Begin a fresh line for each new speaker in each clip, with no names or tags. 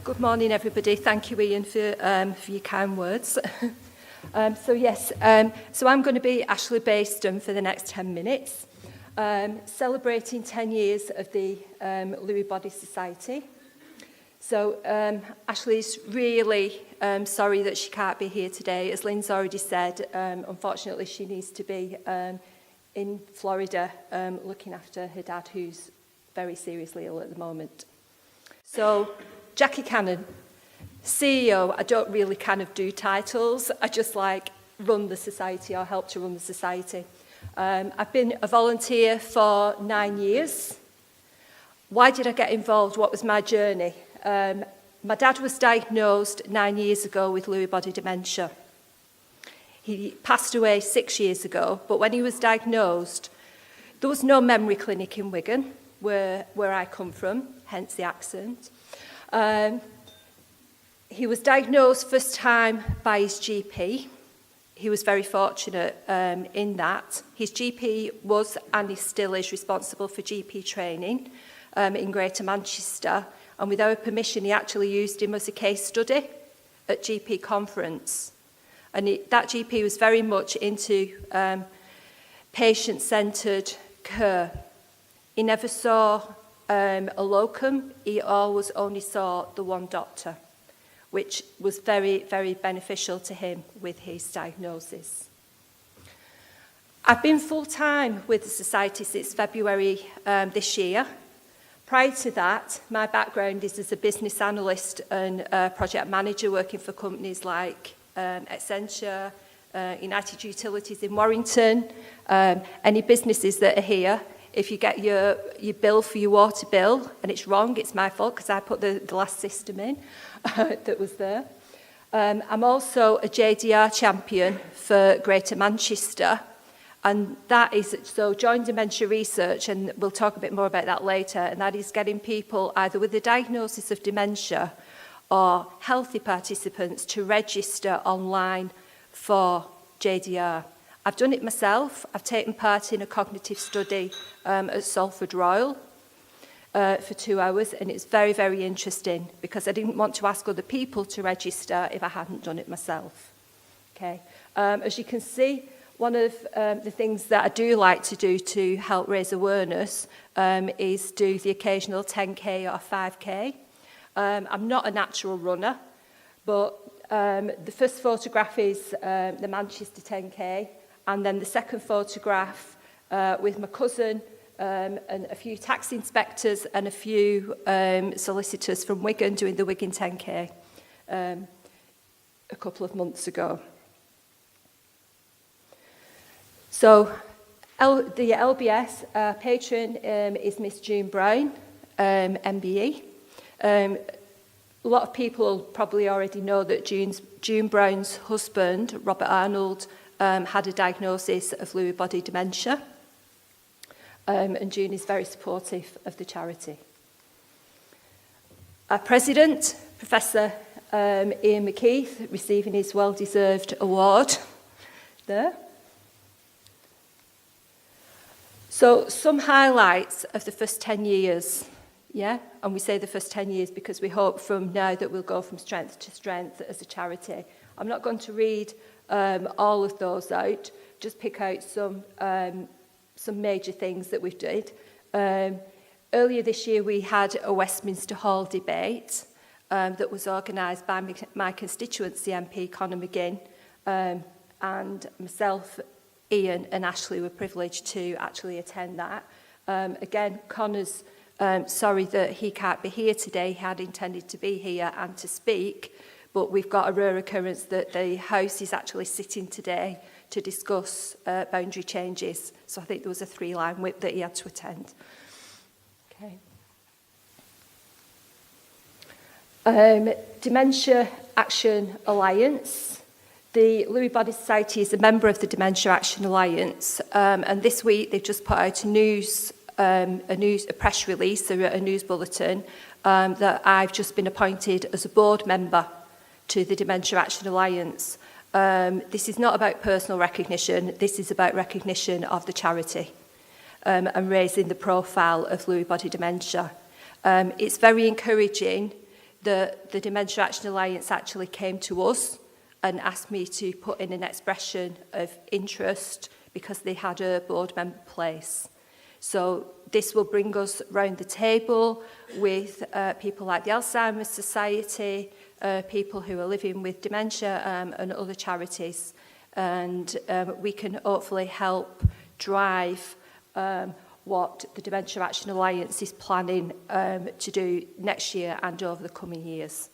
Good morning, everybody. Thank you, Ian, for your kind words. So I'm going to be Ashley Baston for the next 10 minutes, celebrating 10 years of the Lewy Body Society. So Ashley's really sorry that she can't be here today. As Lynn's already said, unfortunately she needs to be in Florida looking after her dad, who's very seriously ill at the moment. So Jackie Cannon, CEO, I don't really kind of do titles. I just run the society or help to run the society. I've been a volunteer for 9 years. Why did I get involved? What was my journey? My dad was diagnosed 9 years ago with Lewy body dementia. He passed away 6 years ago, but when he was diagnosed, there was no memory clinic in Wigan, where I come from, hence the accent. He was diagnosed first time by his GP. He was very fortunate in that. His GP was, and he still is, responsible for GP training in Greater Manchester. And with our permission, he actually used him as a case study at GP conference. And that GP was very much into patient-centred care. He never saw a locum. He always only saw the one doctor, which was very, very beneficial to him with his diagnosis. I've been full-time with the Society since February this year. Prior to that, my background is as a business analyst and project manager working for companies like Accenture, United Utilities in Warrington, any businesses that are here. If you get your bill for your water bill and it's wrong, it's my fault because I put the last system in that was there. I'm also a JDR champion for Greater Manchester, and that is, so join Dementia Research, and we'll talk a bit more about that later, and that is getting people either with a diagnosis of dementia or healthy participants to register online for JDR. I've done it myself. I've taken part in a cognitive study at Salford Royal for 2 hours, and it's very, very interesting because I didn't want to ask other people to register if I hadn't done it myself. Okay. As you can see, one of the things that I do like to do to help raise awareness is do the occasional 10K or 5K. I'm not a natural runner, but the first photograph is the Manchester 10K, and then the second photograph with my cousin and a few tax inspectors and a few solicitors from Wigan doing the Wigan 10K a couple of months ago. So the LBS patron is Miss June Brown, MBE. A lot of people probably already know that June Brown's husband, Robert Arnold, had a diagnosis of Lewy body dementia. And June is very supportive of the charity. Our president, Professor Ian McKeith, receiving his well-deserved award there. So some highlights of the first 10 years, yeah? And we say the first 10 years because we hope from now that we'll go from strength to strength as a charity. I'm not going to read all of those out, just pick out some major things that we've did. Earlier this year we had a Westminster Hall debate that was organised by my constituency MP Conor McGinn, and myself, Ian and Ashley were privileged to actually attend that. Again, Conor's sorry that he can't be here today. He had intended to be here and to speak, but we've got a rare occurrence that the House is actually sitting today to discuss boundary changes. So I think there was a 3-line whip that he had to attend. Okay. Dementia Action Alliance. The Lewy Body Society is a member of the Dementia Action Alliance, and this week they've just put out a press release, a news bulletin, that I've just been appointed as a board member to the Dementia Action Alliance. This is not about personal recognition, this is about recognition of the charity and raising the profile of Lewy body dementia. It's very encouraging the Dementia Action Alliance actually came to us and asked me to put in an expression of interest because they had a board member place. So this will bring us round the table with people like the Alzheimer's Society, people who are living with dementia and other charities. And we can hopefully help drive what the Dementia Action Alliance is planning to do next year and over the coming years.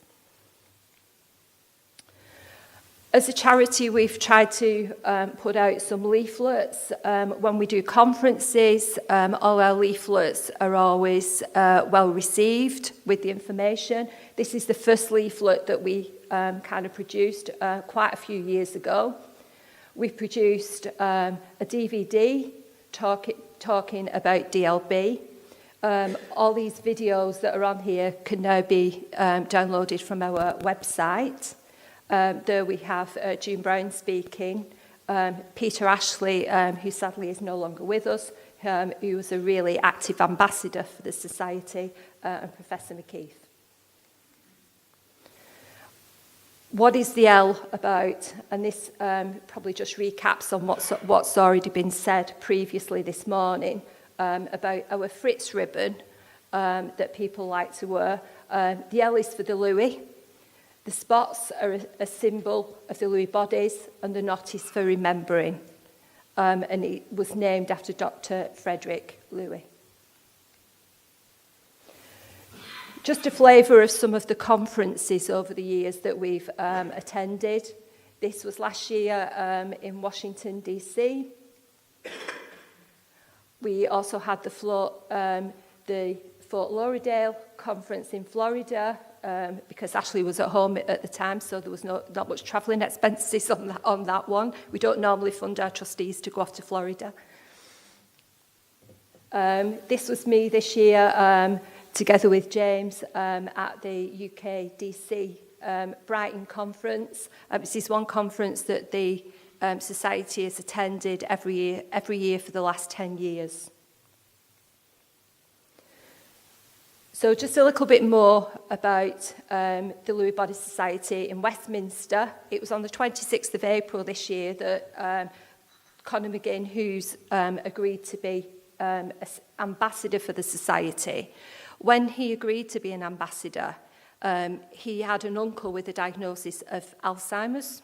As a charity, we've tried to put out some leaflets. When we do conferences, all our leaflets are always well received with the information. This is the first leaflet that we kind of produced quite a few years ago. We've produced a DVD talking about DLB. All these videos that are on here can now be downloaded from our website. There we have June Brown speaking, Peter Ashley, who sadly is no longer with us, who was a really active ambassador for the Society, and Professor McKeith. What is the L about? And this probably just recaps on what's already been said previously this morning about our Fritz ribbon that people like to wear. The L is for the Lewy. The spots are a symbol of the Lewy bodies, and the knot is for remembering. And it was named after Dr. Frederick Lewy. Just a flavour of some of the conferences over the years that we've attended. This was last year in Washington, D.C. We also had the Fort Lauderdale conference in Florida, because Ashley was at home at the time, so there was not much travelling expenses on that one. We don't normally fund our trustees to go off to Florida. This was me this year, together with James, at the UK DC Brighton conference. This is one conference that the Society has attended every year for the last 10 years. So just a little bit more about the Lewy Body Society in Westminster. It was on the 26th of April this year that Conor McGinn, who's agreed to be ambassador for the Society, when he agreed to be an ambassador, he had an uncle with a diagnosis of Alzheimer's.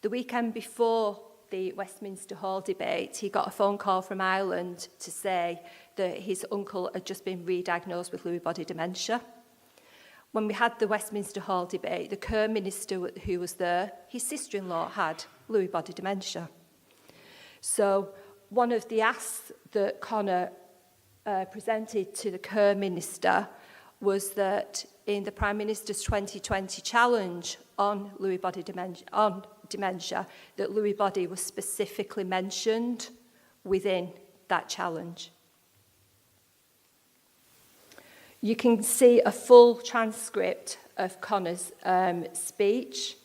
The weekend before the Westminster Hall debate, he got a phone call from Ireland to say that his uncle had just been re-diagnosed with Lewy body dementia. When we had the Westminster Hall debate, the Care Minister who was there, his sister-in-law had Lewy body dementia. So one of the asks that Conor presented to the Care Minister was that in the Prime Minister's 2020 challenge on Lewy body dementia, that Lewy body was specifically mentioned within that challenge. You can see a full transcript of Conor's speech.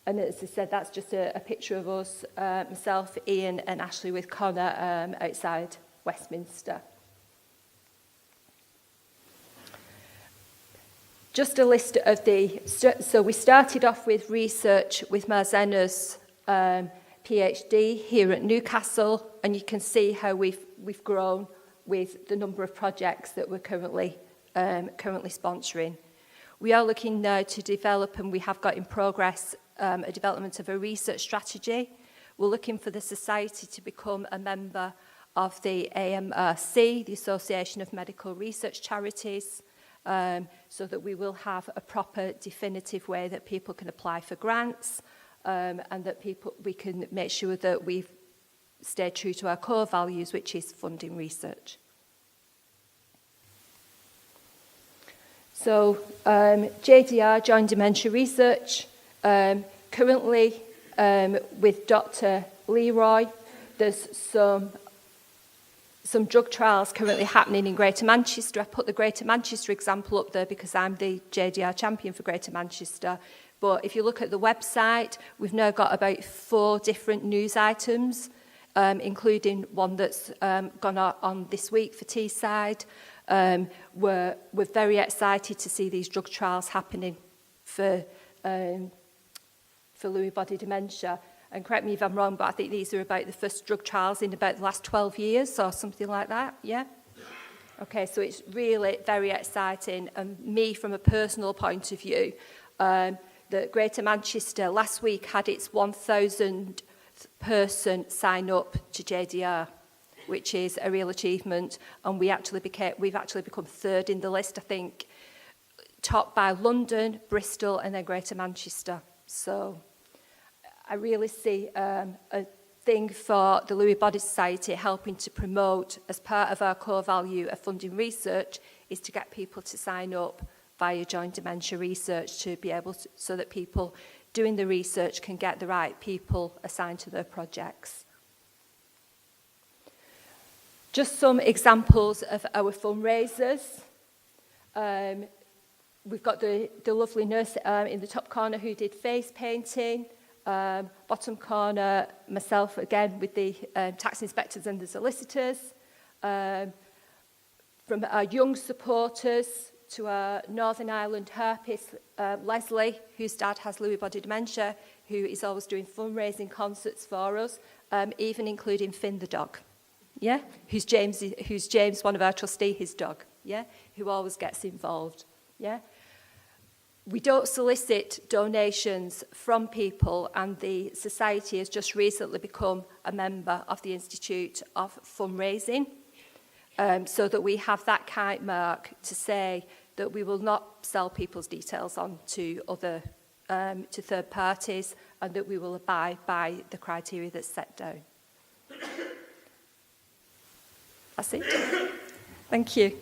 And as I said, that's just a picture of us, myself, Ian and Ashley with Conor outside Westminster. Just a list of so we started off with research with Marzena's PhD here at Newcastle, and you can see how we've grown with the number of projects that we're currently sponsoring. We are looking now to develop, and we have got in progress, a development of a research strategy. We're looking for the Society to become a member of the AMRC, the Association of Medical Research Charities, so that we will have a proper definitive way that people can apply for grants, and that we can make sure that we've stayed true to our core values, which is funding research. So JDR, Joint Dementia Research, currently with Dr. Leroy, there's some drug trials currently happening in Greater Manchester. I put the Greater Manchester example up there because I'm the JDR champion for Greater Manchester. But if you look at the website, we've now got about 4 different news items, including one that's gone on this week for Teesside. were very excited to see these drug trials happening for Lewy body dementia. And correct me if I'm wrong, but I think these are about the first drug trials in about the last 12 years or something like that, yeah? Okay, so it's really very exciting. And me, from a personal point of view, the Greater Manchester last week had its 1,000th person sign up to JDR, which is a real achievement. And we've actually become third in the list, I think, topped by London, Bristol, and then Greater Manchester. So I really see a thing for the Lewy Body Society helping to promote, as part of our core value of funding research, is to get people to sign up via joint dementia research to be able to, so that people doing the research can get the right people assigned to their projects. Just some examples of our fundraisers. We've got the lovely nurse in the top corner who did face painting. Bottom corner, myself again with the tax inspectors and the solicitors. From our young supporters to our Northern Ireland harpist, Leslie, whose dad has Lewy body dementia, who is always doing fundraising concerts for us, even including Finn the dog, yeah, who's James, one of our trustees, his dog, yeah, who always gets involved, yeah. We don't solicit donations from people, and the Society has just recently become a member of the Institute of Fundraising, so that we have that kite mark to say that we will not sell people's details on to other to third parties, and that we will abide by the criteria that's set down. That's it. Thank you.